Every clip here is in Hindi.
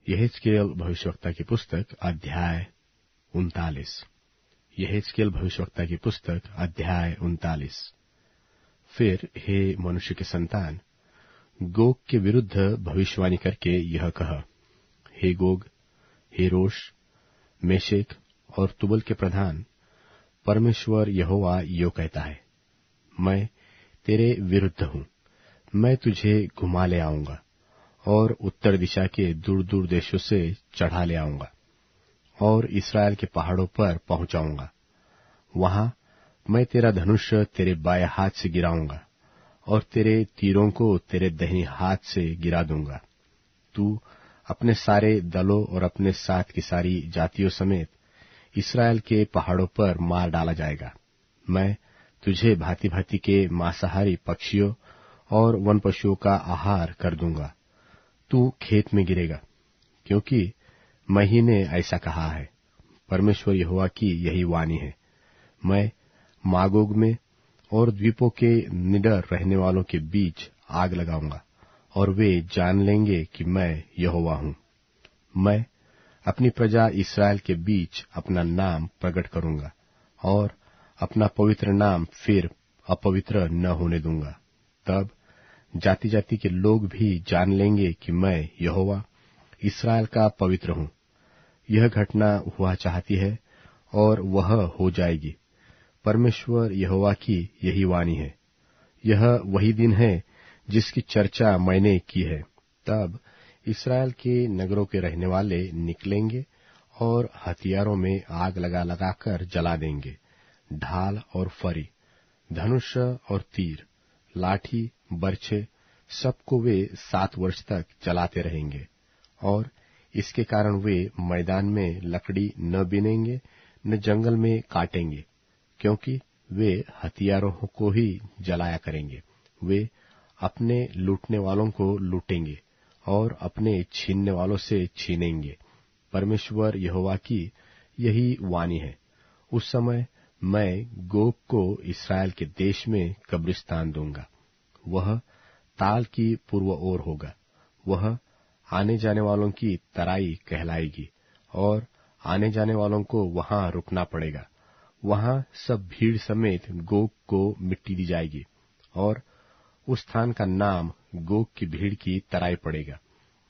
यहेजकेल भविष्यवक्ता की पुस्तक अध्याय 39। यहेजकेल भविष्यवक्ता की पुस्तक अध्याय 39। फिर हे मनुष्य के संतान, गोग के विरुद्ध भविष्यवाणी करके यह कह, हे गोग, हे रोश, मेशेक और तुबल के प्रधान, परमेश्वर यहोवा यो कहता है, मैं तेरे विरुद्ध हूं। मैं तुझे घुमा ले आऊंगा और उत्तर दिशा के दूर दूर देशों से चढ़ा ले आऊंगा और इसराइल के पहाड़ों पर पहुंचाऊंगा। वहां मैं तेरा धनुष तेरे बाएं हाथ से गिराऊंगा और तेरे तीरों को तेरे दाहिने हाथ से गिरा दूंगा। तू अपने सारे दलों और अपने साथ की सारी जातियों समेत इसराइल के पहाड़ों पर मार डाला जाएगा। मैं तुझे भांति भांति के मांसाहारी पक्षियों और वन पशुओं का आहार कर दूंगा। तू खेत में गिरेगा, क्योंकि मैं ही ने ऐसा कहा है। परमेश्वर यहोवा की यही वाणी है। मैं मागोग में और द्वीपों के निडर रहने वालों के बीच आग लगाऊंगा और वे जान लेंगे कि मैं यहोवा हूं। मैं अपनी प्रजा इसराइल के बीच अपना नाम प्रकट करूंगा और अपना पवित्र नाम फिर अपवित्र न होने दूंगा। तब जाति जाति के लोग भी जान लेंगे कि मैं यहोवा इसराइल का पवित्र हूं। यह घटना हुआ चाहती है और वह हो जाएगी। परमेश्वर यहोवा की यही वाणी है। यह वही दिन है जिसकी चर्चा मैंने की है। तब इसराइल के नगरों के रहने वाले निकलेंगे और हथियारों में आग लगा लगाकर जला देंगे। ढाल और फरी, धनुष और तीर, लाठी, बर्छे, सबको वे 7 वर्ष तक चलाते रहेंगे और इसके कारण वे मैदान में लकड़ी न बीनेंगे न जंगल में काटेंगे, क्योंकि वे हथियारों को ही जलाया करेंगे। वे अपने लूटने वालों को लूटेंगे और अपने छीनने वालों से छीनेंगे। परमेश्वर यहोवा की यही वाणी है। उस समय मैं गोग को इसराइल के देश में कब्रिस्तान दूंगा। वह ताल की पूर्व ओर होगा। वह आने जाने वालों की तराई कहलाएगी और आने जाने वालों को वहां रुकना पड़ेगा। वहां सब भीड़ समेत गोग को मिट्टी दी जाएगी और उस स्थान का नाम गोग की भीड़ की तराई पड़ेगा।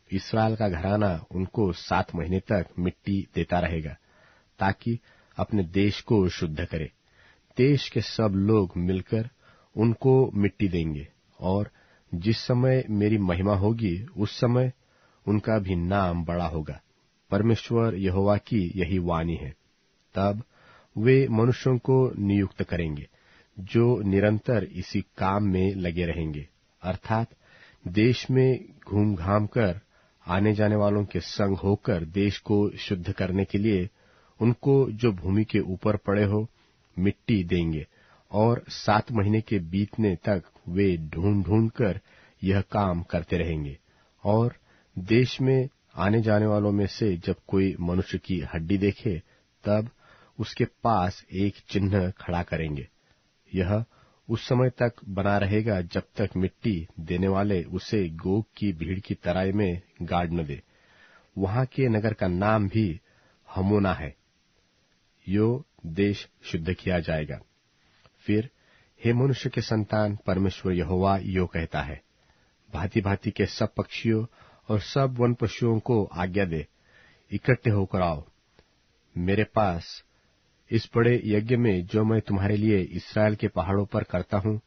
इसराइल का घराना उनको 7 महीने तक मिट्टी देता रहेगा, ताकि अपने देश को शुद्ध करे। देश के सब लोग मिलकर उनको मिट्टी देंगे और जिस समय मेरी महिमा होगी उस समय उनका भी नाम बड़ा होगा। परमेश्वर यहोवा की यही वाणी है। तब वे मनुष्यों को नियुक्त करेंगे जो निरंतर इसी काम में लगे रहेंगे, अर्थात देश में घूम घाम कर आने जाने वालों के संग होकर देश को शुद्ध करने के लिए उनको जो भूमि के ऊपर पड़े हो मिट्टी देंगे और 7 महीने के बीतने तक वे ढूंढ ढूंढ कर यह काम करते रहेंगे। और देश में आने जाने वालों में से जब कोई मनुष्य की हड्डी देखे तब उसके पास एक चिन्ह खड़ा करेंगे। यह उस समय तक बना रहेगा जब तक मिट्टी देने वाले उसे गोग की भीड़ की तराई में गाड़ न दे। वहां के नगर का नाम भी हमोना है। यो देश शुद्ध किया जाएगा। फिर हे मनुष्य के संतान, परमेश्वर यहोवा यो कहता है, भांति भांति के सब पक्षियों और सब वन पशुओं को आज्ञा दे, इकट्ठे होकर आओ मेरे पास। इस बड़े यज्ञ में जो मैं तुम्हारे लिए इसराइल के पहाड़ों पर करता हूं,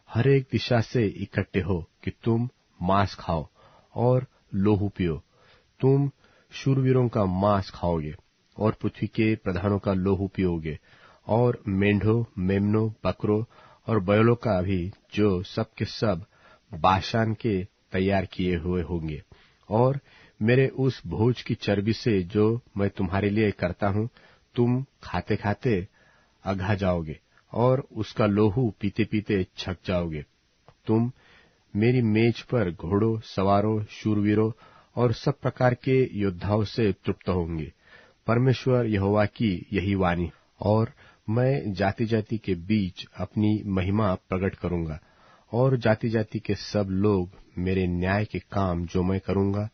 हर एक दिशा से इकट्ठे हो कि तुम मांस खाओ और लोहू पियो। तुम शूरवीरों का मांस खाओगे और पृथ्वी के प्रधानों का लोहू पियोगे और मेंढों, मेमनों, बकरों और बैलों का भी, जो सब के सब बाशान के तैयार किए हुए होंगे। और मेरे उस भोज की चर्बी से जो मैं तुम्हारे लिए करता हूं, तुम खाते खाते अघा जाओगे और उसका लोहू पीते पीते छक जाओगे। तुम मेरी मेज पर घोड़ों, सवारों, शूरवीरों और सब प्रकार के योद्धाओं से तृप्त होंगे। परमेश्वर यहोवा की यही वाणी। और मैं जाति जाति के बीच अपनी महिमा प्रकट करूंगा और जाति जाति के सब लोग मेरे न्याय के काम जो मैं करूंगा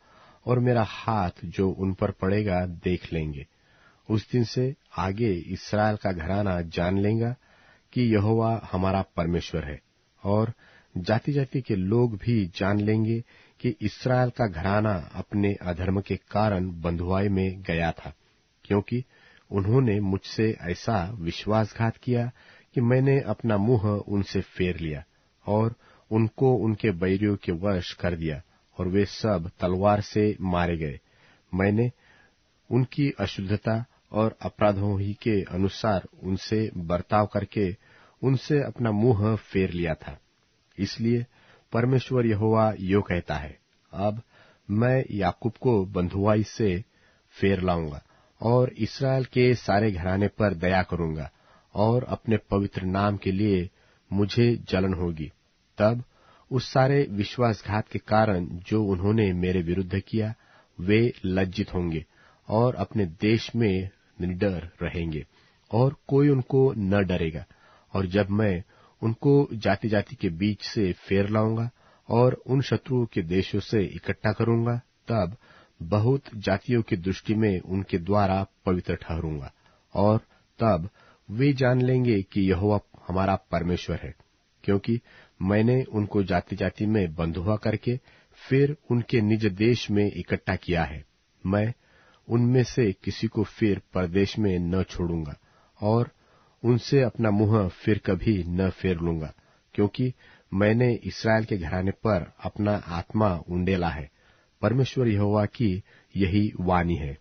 और मेरा हाथ जो उन पर पड़ेगा देख लेंगे। उस दिन से आगे इस्राएल का घराना जान लेगा कि यहोवा हमारा परमेश्वर है, और जाति जाति के लोग भी जान लेंगे कि इस्राएल का घराना अपने अधर्म के कारण बंधुआई में गया था, क्योंकि उन्होंने मुझसे ऐसा विश्वासघात किया कि मैंने अपना मुंह उनसे फेर लिया और उनको उनके बैरियों के वश कर दिया, और वे सब तलवार से मारे गए। मैंने उनकी अशुद्धता और अपराधों ही के अनुसार उनसे बर्ताव करके उनसे अपना मुंह फेर लिया था। इसलिए परमेश्वर यहोवा यो कहता है, अब मैं याकूब को बंधुआई से फेर लाऊंगा और इस्राएल के सारे घराने पर दया करूंगा, और अपने पवित्र नाम के लिए मुझे जलन होगी। तब उस सारे विश्वासघात के कारण जो उन्होंने मेरे विरुद्ध किया, वे लज्जित होंगे और अपने देश में निडर रहेंगे, और कोई उनको न डरेगा। और जब मैं उनको जाति जाति के बीच से फेर लाऊंगा और उन शत्रुओं के देशों से इकट्ठा करूंगा, तब बहुत जातियों की दृष्टि में उनके द्वारा पवित्र ठहरूंगा, और तब वे जान लेंगे कि यहोवा हमारा परमेश्वर है, क्योंकि मैंने उनको जाति जाति में बंधुआ करके फिर उनके निज देश में इकट्ठा किया है। मैं उनमें से किसी को फिर परदेश में न छोड़ूंगा, और उनसे अपना मुंह फिर कभी न फेर लूंगा, क्योंकि मैंने इस्राएल के घराने पर अपना आत्मा उंडेला है। परमेश्वर यहोवा की यही वाणी है।